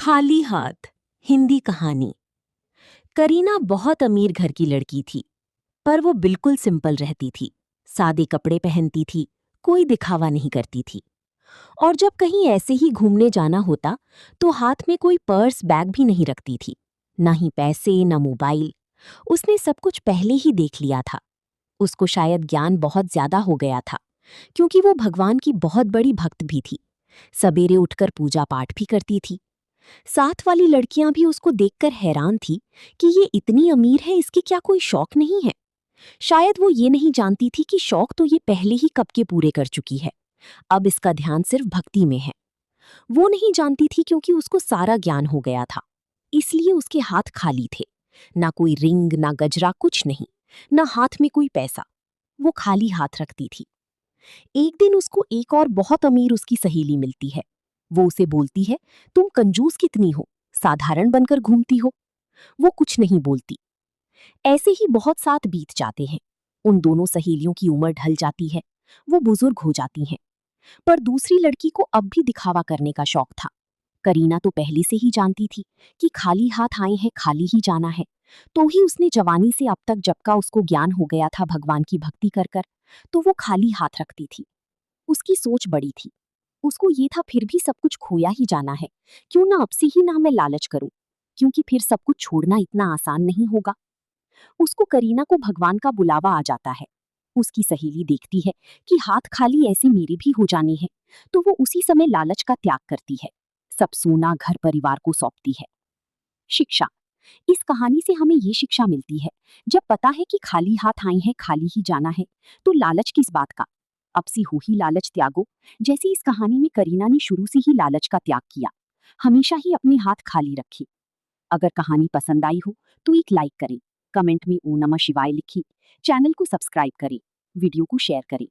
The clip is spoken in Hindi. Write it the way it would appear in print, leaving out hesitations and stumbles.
खाली हाथ। हिंदी कहानी। करीना बहुत अमीर घर की लड़की थी, पर वो बिल्कुल सिंपल रहती थी। सादे कपड़े पहनती थी, कोई दिखावा नहीं करती थी। और जब कहीं ऐसे ही घूमने जाना होता तो हाथ में कोई पर्स बैग भी नहीं रखती थी। ना ही पैसे, ना मोबाइल। उसने सब कुछ पहले ही देख लिया था। उसको शायद ज्ञान बहुत ज्यादा हो गया था, क्योंकि वो भगवान की बहुत बड़ी भक्त भी थी। सवेरे उठकर पूजा पाठ भी करती थी। साथ वाली लड़कियां भी उसको देखकर हैरान थी कि ये इतनी अमीर है, इसके क्या कोई शौक नहीं है। शायद वो ये नहीं जानती थी कि शौक तो ये पहले ही कब के पूरे कर चुकी है। अब इसका ध्यान सिर्फ भक्ति में है। वो नहीं जानती थी क्योंकि उसको सारा ज्ञान हो गया था। इसलिए उसके हाथ खाली थे। ना कोई रिंग, ना गजरा, कुछ नहीं। ना हाथ में कोई पैसा। वो खाली हाथ रखती थी। एक दिन उसको एक और बहुत अमीर उसकी सहेली मिलती है। वो उसे बोलती है, तुम कंजूस कितनी हो, साधारण बनकर घूमती हो। वो कुछ नहीं बोलती। ऐसे ही बहुत साथ बीत जाते हैं। उन दोनों सहेलियों की उम्र ढल जाती है। वो बुजुर्ग हो जाती हैं। पर दूसरी लड़की को अब भी दिखावा करने का शौक था। करीना तो पहले से ही जानती थी कि खाली हाथ आए हैं, खाली ही जाना है। तो ही उसने जवानी से अब तक, जब का उसको ज्ञान हो गया था भगवान की भक्ति कर कर, तो वो खाली हाथ रखती थी। उसकी सोच बड़ी थी। उसको ये था, फिर भी सब कुछ खोया ही जाना है, क्यों ना अब से ही ना मैं लालच करूं, क्योंकि फिर सब कुछ छोड़ना इतना आसान नहीं होगा। उसको करीना को भगवान का बुलावा आ जाता है। उसकी सहेली देखती है कि हाथ खाली ऐसे मेरे भी हो जाने हैं, तो वो उसी समय लालच का त्याग करती है। सब सोना घर परिवार को सौंपती है। शिक्षा। इस कहानी से हमें ये शिक्षा मिलती है, जब पता है कि खाली हाथ आए हैं, खाली ही जाना है, तो लालच किस बात का। अब सी हो ही लालच त्यागो। जैसे इस कहानी में करीना ने शुरू से ही लालच का त्याग किया। हमेशा ही अपने हाथ खाली रखे। अगर कहानी पसंद आई हो तो एक लाइक करें, कमेंट में ओम नमः शिवाय लिखिए, चैनल को सब्सक्राइब करें, वीडियो को शेयर करें।